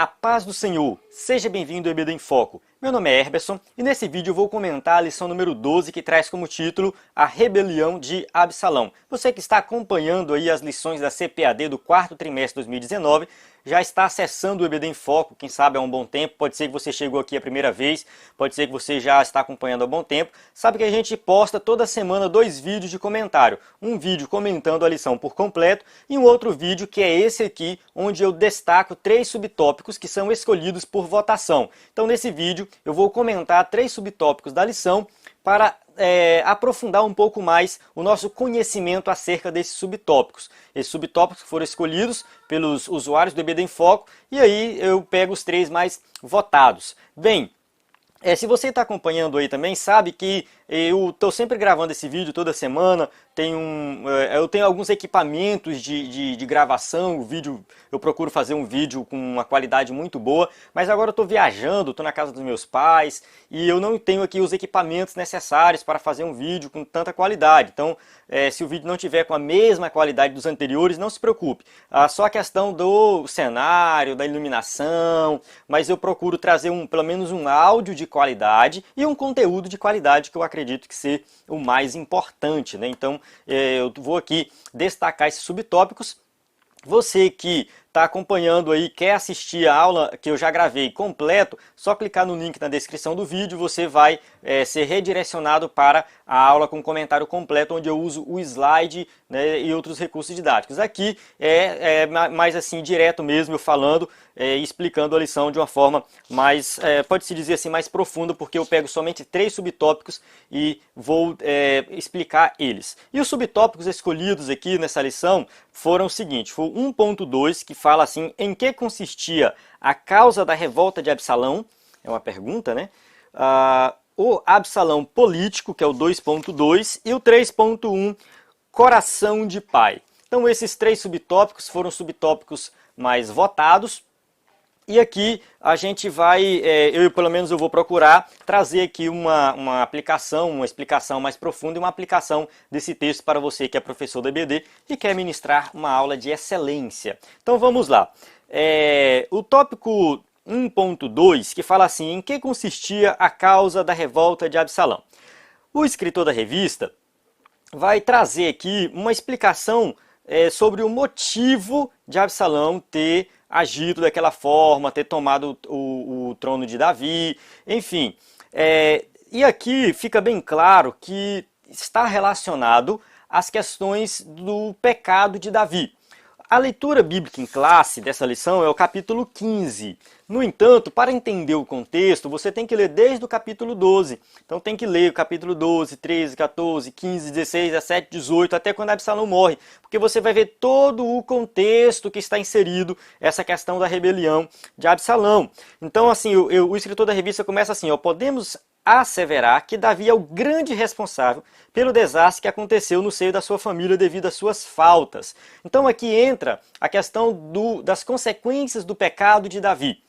A paz do Senhor, seja bem-vindo ao EBD em Foco. Meu nome é Herberson e nesse vídeo eu vou comentar a lição número 12 que traz como título A Rebelião de Absalão. Você que está acompanhando aí as lições da CPAD do quarto trimestre de 2019, já está acessando o EBD em Foco, quem sabe há um bom tempo, pode ser que você chegou aqui a primeira vez, pode ser que você já está acompanhando há bom tempo. Sabe que a gente posta toda semana 2 vídeos de comentário, um vídeo comentando a lição por completo e um outro vídeo que é esse aqui, onde eu destaco 3 subtópicos que são escolhidos por votação. Então nesse vídeo eu vou comentar 3 subtópicos da lição para aprofundar um pouco mais o nosso conhecimento acerca desses subtópicos. Esses subtópicos foram escolhidos pelos usuários do EBD em Foco e aí eu pego os 3 mais votados. Bem, se você está acompanhando aí também, sabe que eu estou sempre gravando esse vídeo toda semana, eu tenho alguns equipamentos de gravação, eu procuro fazer um vídeo com uma qualidade muito boa, mas agora eu estou viajando, estou na casa dos meus pais e eu não tenho aqui os equipamentos necessários para fazer um vídeo com tanta qualidade. Então, se o vídeo não tiver com a mesma qualidade dos anteriores, não se preocupe. Só a questão do cenário, da iluminação, mas eu procuro trazer pelo menos um áudio de qualidade e um conteúdo de qualidade que eu acredito que seja o mais importante, né? Então, eu vou aqui destacar esses subtópicos. Você que está acompanhando aí, quer assistir a aula que eu já gravei completo, só clicar no link na descrição do vídeo, você vai ser redirecionado para a aula com comentário completo, onde eu uso o slide, né, e outros recursos didáticos. Aqui é mais assim, direto mesmo, eu falando e explicando a lição de uma forma mais, pode-se dizer assim, mais profunda, porque eu pego somente 3 subtópicos e vou explicar eles. E os subtópicos escolhidos aqui nessa lição foram o seguinte, foi 1.2, que fala assim, em que consistia a causa da revolta de Absalão, é uma pergunta, né? O Absalão político, que é o 2.2, e o 3.1, coração de pai. Então esses 3 subtópicos foram subtópicos mais votados. E aqui a gente vai, pelo menos eu vou procurar trazer aqui uma aplicação, uma explicação mais profunda e uma aplicação desse texto para você que é professor da EBD e quer ministrar uma aula de excelência. Então vamos lá. O tópico 1.2, que fala assim, em que consistia a causa da revolta de Absalão? O escritor da revista vai trazer aqui uma explicação sobre o motivo de Absalão ter agido daquela forma, ter tomado o trono de Davi, enfim. E aqui fica bem claro que está relacionado às questões do pecado de Davi. A leitura bíblica em classe dessa lição é o capítulo 15. No entanto, para entender o contexto, você tem que ler desde o capítulo 12. Então tem que ler o capítulo 12, 13, 14, 15, 16, 17, 18, até quando Absalão morre. Porque você vai ver todo o contexto que está inserido essa questão da rebelião de Absalão. Então, assim, o escritor da revista começa assim, podemos asseverar que Davi é o grande responsável pelo desastre que aconteceu no seio da sua família devido às suas faltas. Então aqui entra a questão das consequências do pecado de Davi.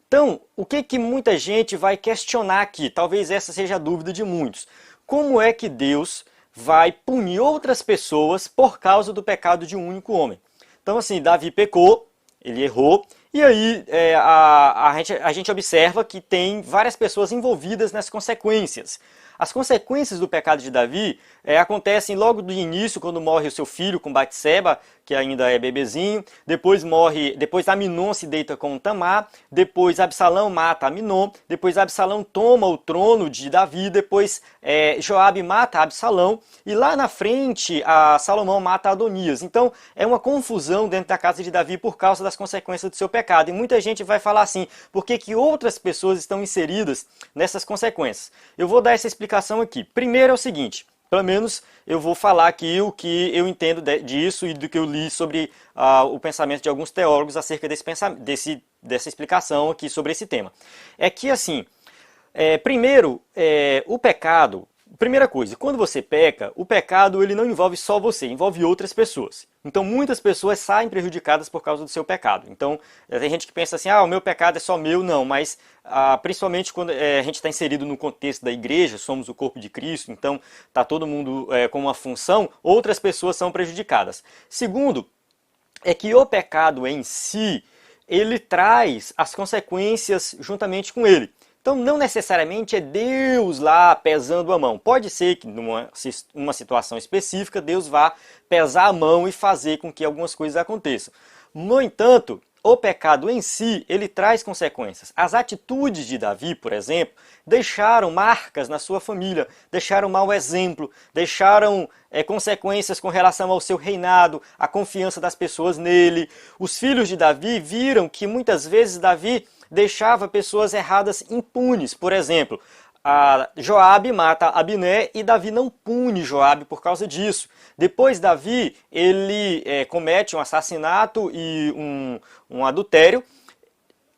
Então, o que muita gente vai questionar aqui? Talvez essa seja a dúvida de muitos. Como é que Deus vai punir outras pessoas por causa do pecado de um único homem? Então assim, Davi pecou, ele errou, e aí a gente observa que tem várias pessoas envolvidas nas consequências. As consequências do pecado de Davi acontecem logo do início, quando morre o seu filho com Batseba, que ainda é bebezinho. Depois Aminon se deita com Tamar. Depois Absalão mata Aminon. Depois Absalão toma o trono de Davi. Depois Joabe mata Absalão. E lá na frente, Salomão mata Adonias. Então é uma confusão dentro da casa de Davi por causa das consequências do seu pecado. E muita gente vai falar assim, por que outras pessoas estão inseridas nessas consequências? Eu vou dar essa explicação aqui. Primeiro é o seguinte, pelo menos eu vou falar aqui o que eu entendo disso e do que eu li sobre o pensamento de alguns teólogos acerca dessa explicação aqui sobre esse tema. É que assim, primeiro, o pecado, primeira coisa, quando você peca, o pecado ele não envolve só você, envolve outras pessoas. Então muitas pessoas saem prejudicadas por causa do seu pecado. Então tem gente que pensa assim, o meu pecado é só meu. Não, mas principalmente quando a gente está inserido no contexto da igreja, somos o corpo de Cristo, então está todo mundo com uma função, outras pessoas são prejudicadas. Segundo, é que o pecado em si, ele traz as consequências juntamente com ele. Então, não necessariamente é Deus lá pesando a mão. Pode ser que, numa situação específica, Deus vá pesar a mão e fazer com que algumas coisas aconteçam. No entanto, o pecado em si, ele traz consequências. As atitudes de Davi, por exemplo, deixaram marcas na sua família, deixaram mau exemplo, deixaram consequências com relação ao seu reinado, a confiança das pessoas nele. Os filhos de Davi viram que muitas vezes Davi deixava pessoas erradas impunes. Por exemplo, Joabe mata Abiné e Davi não pune Joabe por causa disso. Depois Davi, ele comete um assassinato e um adultério.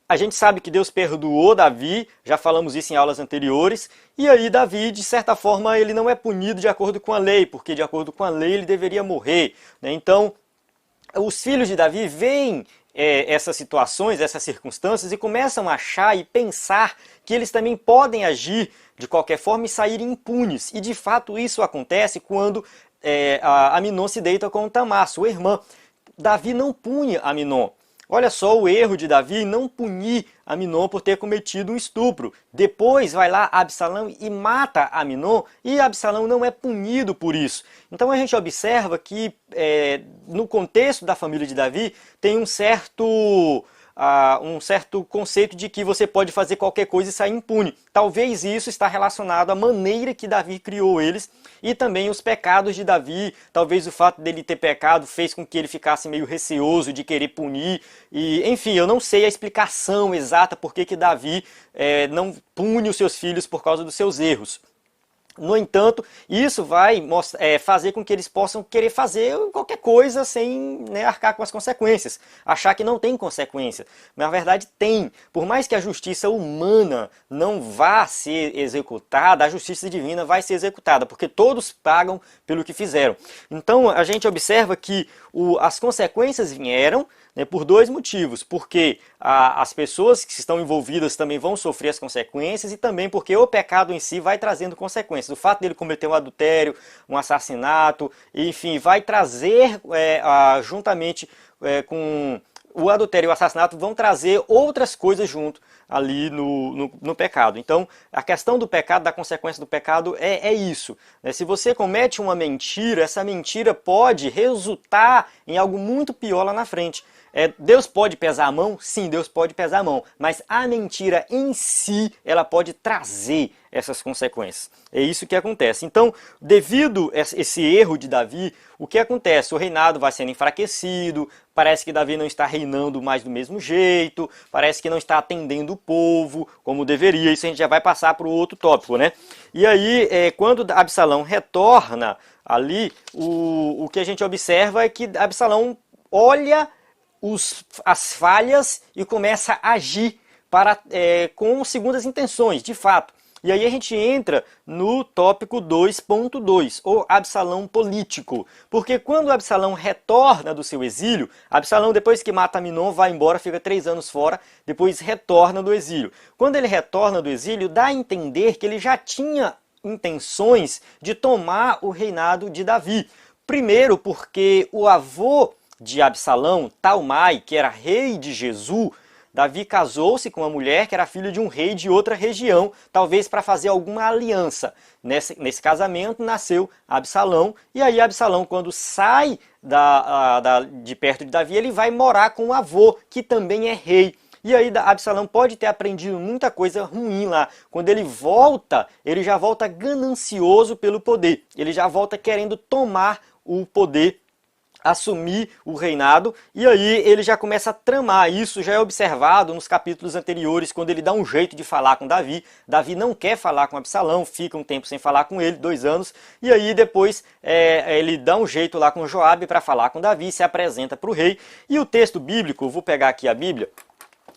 A gente sabe que Deus perdoou Davi, já falamos isso em aulas anteriores, e aí Davi, de certa forma, ele não é punido de acordo com a lei, porque de acordo com a lei ele deveria morrer, né? Então, os filhos de Davi veem essas situações, essas circunstâncias, e começam a achar e pensar que eles também podem agir de qualquer forma e sair impunes. E de fato isso acontece quando Aminon se deita com Tamar, sua irmã. Davi não pune Aminon. Olha só o erro de Davi em não punir Aminon por ter cometido um estupro. Depois vai lá Absalão e mata Aminon e Absalão não é punido por isso. Então a gente observa que no contexto da família de Davi tem um certo conceito de que você pode fazer qualquer coisa e sair impune. Talvez isso está relacionado à maneira que Davi criou eles e também os pecados de Davi. Talvez o fato dele ter pecado fez com que ele ficasse meio receoso de querer punir. E, enfim, eu não sei a explicação exata por que Davi não pune os seus filhos por causa dos seus erros. No entanto, isso vai fazer com que eles possam querer fazer qualquer coisa sem arcar com as consequências. Achar que não tem consequência. Mas na verdade tem. Por mais que a justiça humana não vá ser executada, a justiça divina vai ser executada, porque todos pagam pelo que fizeram. Então a gente observa que as consequências vieram, por dois motivos, porque as pessoas que estão envolvidas também vão sofrer as consequências e também porque o pecado em si vai trazendo consequências. O fato dele cometer um adultério, um assassinato, enfim, vai trazer juntamente com o adultério e o assassinato vão trazer outras coisas junto ali no pecado. Então, a questão do pecado, da consequência do pecado é isso. Se você comete uma mentira, essa mentira pode resultar em algo muito pior lá na frente. Deus pode pesar a mão? Sim, Deus pode pesar a mão. Mas a mentira em si, ela pode trazer essas consequências. É isso que acontece. Então, devido a esse erro de Davi, o que acontece? O reinado vai sendo enfraquecido, parece que Davi não está reinando mais do mesmo jeito, parece que não está atendendo o povo como deveria. Isso a gente já vai passar para o outro tópico, né? E aí, quando Absalão retorna ali, o que a gente observa é que Absalão olha as falhas e começa a agir com segundas intenções, de fato. E aí a gente entra no tópico 2.2, o Absalão político. Porque quando Absalão retorna do seu exílio, Absalão, depois que mata Aminon, vai embora, fica 3 anos fora, depois retorna do exílio. Quando ele retorna do exílio, dá a entender que ele já tinha intenções de tomar o reinado de Davi. Primeiro porque o avô de Absalão, Talmai, que era rei de Gesur, Davi casou-se com uma mulher que era filha de um rei de outra região, talvez para fazer alguma aliança. Nesse casamento nasceu Absalão, e aí Absalão, quando sai de perto de Davi, ele vai morar com o avô, que também é rei. E aí Absalão pode ter aprendido muita coisa ruim lá. Quando ele volta, ele já volta ganancioso pelo poder. Ele já volta querendo tomar o poder, assumir o reinado, e aí ele já começa a tramar. Isso já é observado nos capítulos anteriores, quando ele dá um jeito de falar com Davi. Davi não quer falar com Absalão, fica um tempo sem falar com ele, 2 anos, e aí depois ele dá um jeito lá com Joabe para falar com Davi, se apresenta para o rei. E o texto bíblico, vou pegar aqui a Bíblia,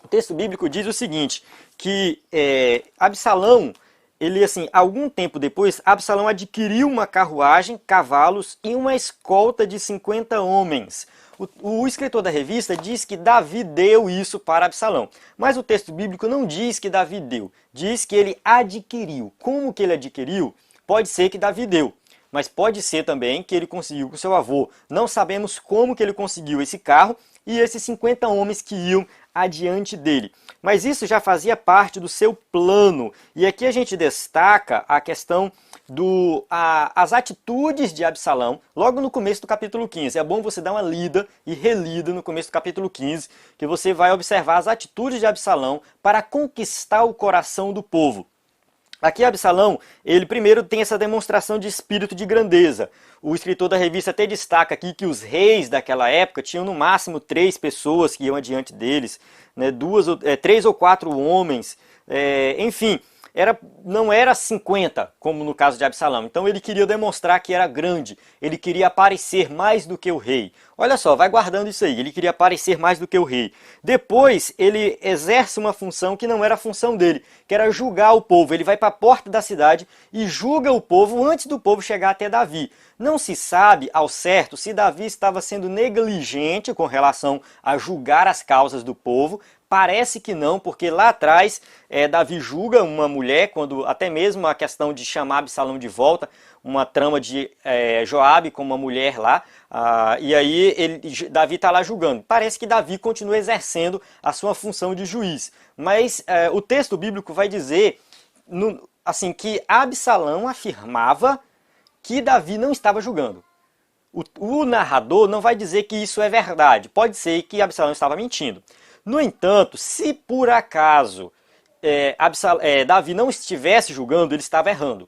o texto bíblico diz o seguinte, que Absalão, algum tempo depois, Absalão adquiriu uma carruagem, cavalos e uma escolta de 50 homens. O escritor da revista diz que Davi deu isso para Absalão. Mas o texto bíblico não diz que Davi deu, diz que ele adquiriu. Como que ele adquiriu? Pode ser que Davi deu, mas pode ser também que ele conseguiu com seu avô. Não sabemos como que ele conseguiu esse carro e esses 50 homens que iam adiante dele. Mas isso já fazia parte do seu plano. E aqui a gente destaca a questão as atitudes de Absalão, logo no começo do capítulo 15. É bom você dar uma lida e relida no começo do capítulo 15, que você vai observar as atitudes de Absalão para conquistar o coração do povo. Aqui Absalão, ele primeiro tem essa demonstração de espírito de grandeza. O escritor da revista até destaca aqui que os reis daquela época tinham no máximo 3 pessoas que iam adiante deles, né, 3 ou 4 homens, enfim, não era 50, como no caso de Absalão. Então ele queria demonstrar que era grande, ele queria aparecer mais do que o rei. Olha só, vai guardando isso aí, ele queria aparecer mais do que o rei. Depois ele exerce uma função que não era a função dele, que era julgar o povo. Ele vai para a porta da cidade e julga o povo antes do povo chegar até Davi. Não se sabe ao certo se Davi estava sendo negligente com relação a julgar as causas do povo. Parece que não, porque lá atrás Davi julga uma mulher, quando até mesmo a questão de chamar Absalão de volta, uma trama de Joabe com uma mulher lá, e aí Davi está lá julgando. Parece que Davi continua exercendo a sua função de juiz, mas o texto bíblico vai dizer assim, que Absalão afirmava que Davi não estava julgando. O narrador não vai dizer que isso é verdade, pode ser que Absalão estava mentindo. No entanto, se por acaso Davi não estivesse julgando, ele estava errando.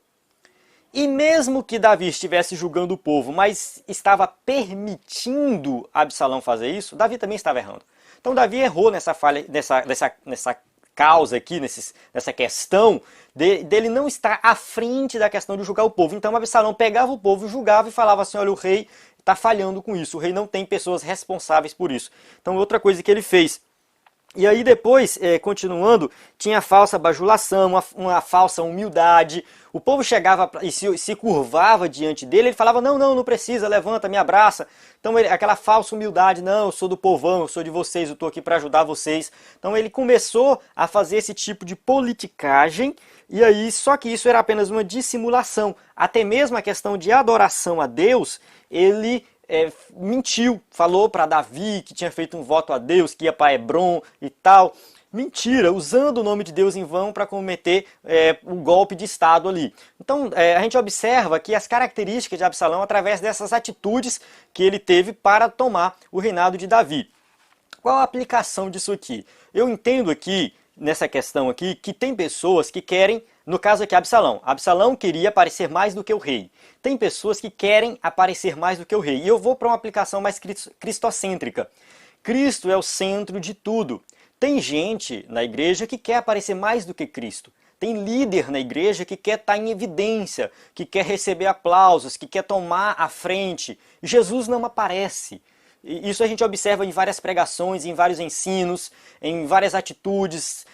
E mesmo que Davi estivesse julgando o povo, mas estava permitindo Absalão fazer isso, Davi também estava errando. Então Davi errou nessa falha, nessa causa aqui, nessa questão dele não estar à frente da questão de julgar o povo. Então Absalão pegava o povo, julgava e falava assim, olha, o rei está falhando com isso, o rei não tem pessoas responsáveis por isso. Então outra coisa que ele fez. E aí depois, continuando, tinha a falsa bajulação, uma falsa humildade. O povo chegava e se curvava diante dele, ele falava, não precisa, levanta, me abraça. Então aquela falsa humildade, não, eu sou do povão, eu sou de vocês, eu estou aqui para ajudar vocês. Então ele começou a fazer esse tipo de politicagem, e aí, só que isso era apenas uma dissimulação. Até mesmo a questão de adoração a Deus, ele mentiu, falou para Davi que tinha feito um voto a Deus, que ia para Hebron e tal. Mentira, usando o nome de Deus em vão para cometer o golpe de Estado ali. Então a gente observa que as características de Absalão através dessas atitudes que ele teve para tomar o reinado de Davi. Qual a aplicação disso aqui? Eu entendo aqui, nessa questão aqui, que tem pessoas que querem, no caso aqui Absalão queria aparecer mais do que o rei. Tem pessoas que querem aparecer mais do que o rei. E eu vou para uma aplicação mais cristocêntrica. Cristo é o centro de tudo. Tem gente na igreja que quer aparecer mais do que Cristo. Tem líder na igreja que quer estar em evidência, que quer receber aplausos, que quer tomar a frente. Jesus não aparece. Isso a gente observa em várias pregações, em vários ensinos, em várias atitudes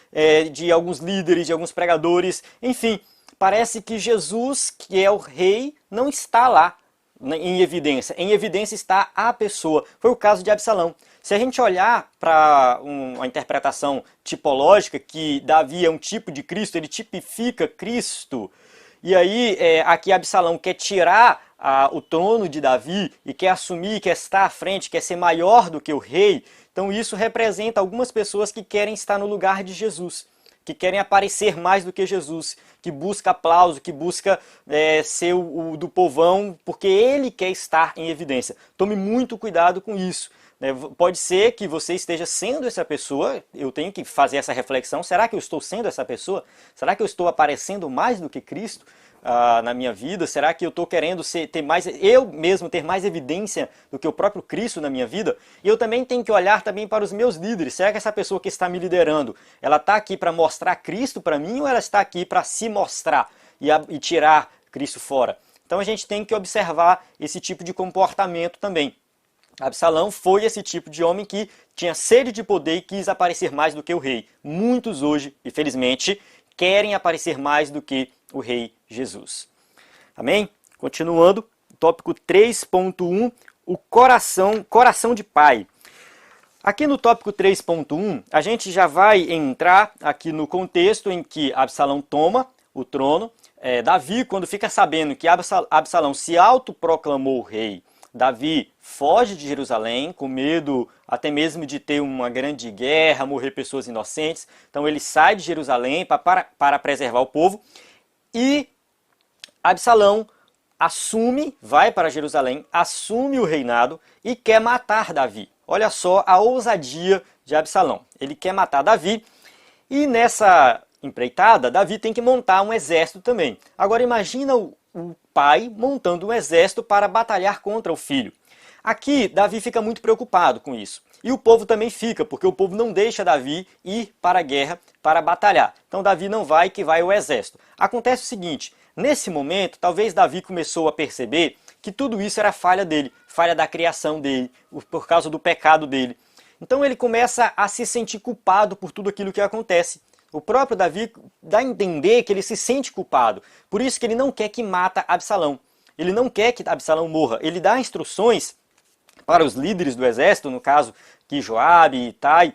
de alguns líderes, de alguns pregadores. Enfim, parece que Jesus, que é o rei, não está lá em evidência. Em evidência está a pessoa. Foi o caso de Absalão. Se a gente olhar para uma interpretação tipológica, que Davi é um tipo de Cristo, ele tipifica Cristo, e aí aqui Absalão quer tirar o trono de Davi e quer assumir, quer estar à frente, quer ser maior do que o rei. Então isso representa algumas pessoas que querem estar no lugar de Jesus, que querem aparecer mais do que Jesus, que busca aplauso, que busca ser o do povão, porque ele quer estar em evidência. Tome muito cuidado com isso. Pode ser que você esteja sendo essa pessoa, eu tenho que fazer essa reflexão, será que eu estou sendo essa pessoa? Será que eu estou aparecendo mais do que Cristo na minha vida? Será que eu estou querendo eu mesmo ter mais evidência do que o próprio Cristo na minha vida? E eu também tenho que olhar também para os meus líderes. Será que essa pessoa que está me liderando, ela está aqui para mostrar Cristo para mim ou ela está aqui para se mostrar e tirar Cristo fora? Então a gente tem que observar esse tipo de comportamento também. Absalão foi esse tipo de homem que tinha sede de poder e quis aparecer mais do que o rei. Muitos hoje, infelizmente, querem aparecer mais do que o rei Jesus. Amém? Continuando, tópico 3.1, o coração de pai. Aqui no tópico 3.1, a gente já vai entrar aqui no contexto em que Absalão toma o trono. Davi, quando fica sabendo que Absalão se autoproclamou rei, Davi foge de Jerusalém com medo até mesmo de ter uma grande guerra, morrer pessoas inocentes. Então ele sai de Jerusalém para preservar o povo. E Absalão vai para Jerusalém, assume o reinado e quer matar Davi. Olha só a ousadia de Absalão. Ele quer matar Davi e nessa empreitada, Davi tem que montar um exército também. Agora imagina o pai montando um exército para batalhar contra o filho. Aqui, Davi fica muito preocupado com isso. E o povo também fica, porque o povo não deixa Davi ir para a guerra, para batalhar. Então Davi não vai, que vai o exército. Acontece o seguinte, nesse momento, talvez Davi começou a perceber que tudo isso era falha dele, falha da criação dele, por causa do pecado dele. Então ele começa a se sentir culpado por tudo aquilo que acontece. O próprio Davi dá a entender que ele se sente culpado. Por isso que ele não quer que mata Absalão. Ele não quer que Absalão morra. Ele dá instruções para os líderes do exército, no caso que Joabe e Itai,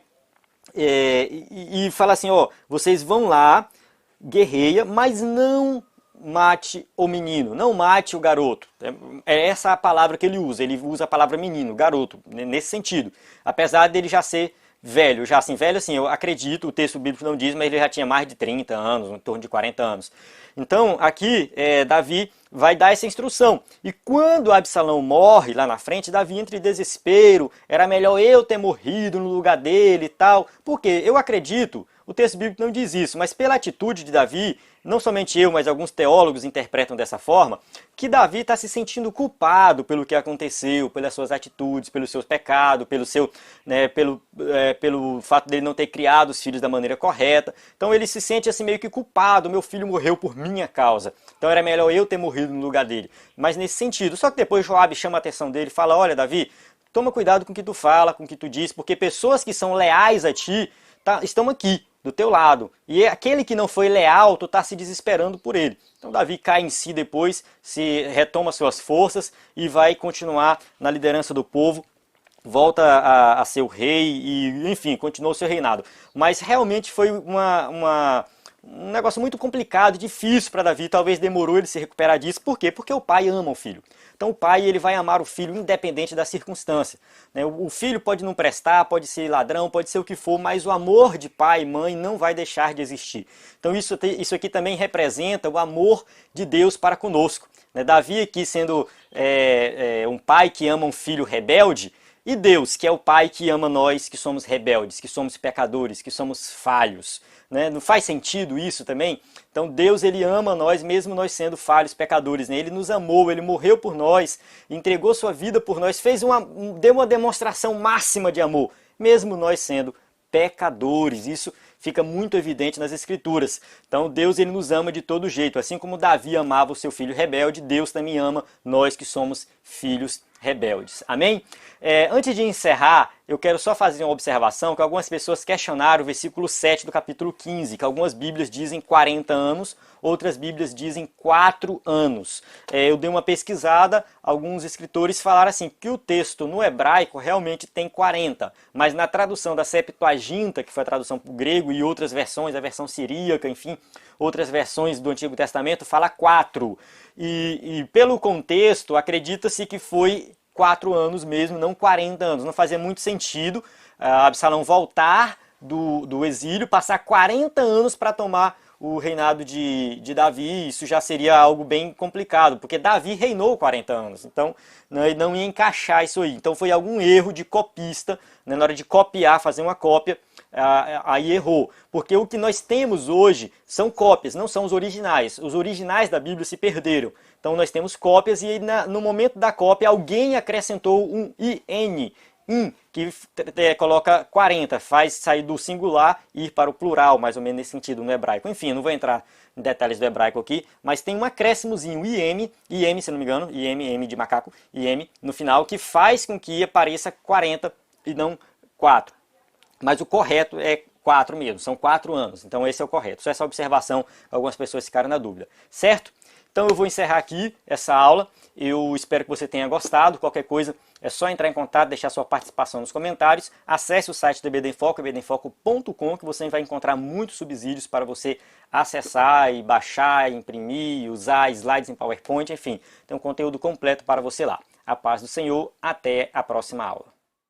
e fala assim, ó, vocês vão lá, guerreia, mas não mate o menino, não mate o garoto. É essa a palavra que ele usa a palavra menino, garoto, nesse sentido. Apesar dele já ser velho, velho assim, eu acredito, o texto bíblico não diz, mas ele já tinha mais de 30 anos, em torno de 40 anos. Então, aqui, Davi vai dar essa instrução. E quando Absalão morre lá na frente, Davi entra em desespero, era melhor eu ter morrido no lugar dele e tal. Porque eu acredito, o texto bíblico não diz isso, mas pela atitude de Davi, não somente eu, mas alguns teólogos interpretam dessa forma, que Davi está se sentindo culpado pelo que aconteceu, pelas suas atitudes, pelos seus pecados, pelo fato dele não ter criado os filhos da maneira correta. Então ele se sente assim meio que culpado, meu filho morreu por minha causa. Então era melhor eu ter morrido no lugar dele. Mas nesse sentido, só que depois Joabe chama a atenção dele e fala, olha Davi, toma cuidado com o que tu fala, com o que tu diz, porque pessoas que são leais a ti estão aqui, do teu lado. E aquele que não foi leal, tu está se desesperando por ele. Então Davi cai em si depois, se retoma suas forças e vai continuar na liderança do povo, volta a ser o rei e, enfim, continuou o seu reinado. Mas realmente foi um negócio muito complicado, difícil para Davi, talvez demorou ele se recuperar disso. Por quê? Porque o pai ama o filho. Então o pai ele vai amar o filho independente da circunstância. O filho pode não prestar, pode ser ladrão, pode ser o que for, mas o amor de pai e mãe não vai deixar de existir. Então isso aqui também representa o amor de Deus para conosco. Davi aqui sendo um pai que ama um filho rebelde, e Deus, que é o pai que ama nós que somos rebeldes, que somos pecadores, que somos falhos. Não faz sentido isso também? Então Deus ele ama nós mesmo nós sendo falhos, pecadores. Ele nos amou, ele morreu por nós, entregou sua vida por nós, deu uma demonstração máxima de amor, mesmo nós sendo pecadores. Isso fica muito evidente nas Escrituras. Então Deus ele nos ama de todo jeito. Assim como Davi amava o seu filho rebelde, Deus também ama nós que somos filhos rebeldes. Amém? Antes de encerrar, eu quero só fazer uma observação que algumas pessoas questionaram o versículo 7 do capítulo 15, que algumas bíblias dizem 40 anos, outras bíblias dizem 4 anos. Eu dei uma pesquisada, alguns escritores falaram assim, que o texto no hebraico realmente tem 40, mas na tradução da Septuaginta, que foi a tradução para o grego, e outras versões, a versão siríaca, enfim, outras versões do Antigo Testamento, fala 4. E pelo contexto, acredita-se que foi 4 anos mesmo, não 40 anos. Não fazia muito sentido Absalão voltar do exílio, passar 40 anos para tomar o reinado de Davi. Isso já seria algo bem complicado, porque Davi reinou 40 anos, então não ia encaixar isso aí. Então foi algum erro de copista, na hora de copiar, fazer uma cópia, aí errou. Porque o que nós temos hoje são cópias, não são os originais. Os originais da Bíblia se perderam. Então nós temos cópias e no momento da cópia alguém acrescentou um IN, que coloca 40, faz sair do singular e ir para o plural, mais ou menos nesse sentido no hebraico. Enfim, não vou entrar em detalhes do hebraico aqui, mas tem um acréscimozinho, IM, se não me engano, M de macaco, IM, no final, que faz com que apareça 40 e não 4. Mas o correto é 4 mesmo, são 4 anos, então esse é o correto. Só essa observação, algumas pessoas ficaram na dúvida, certo? Então eu vou encerrar aqui essa aula, eu espero que você tenha gostado, qualquer coisa é só entrar em contato, deixar sua participação nos comentários, acesse o site do EBD em Foco, ebdenfoco.com, que você vai encontrar muitos subsídios para você acessar e baixar, imprimir, usar slides em PowerPoint, enfim, tem um conteúdo completo para você lá. A paz do Senhor, até a próxima aula.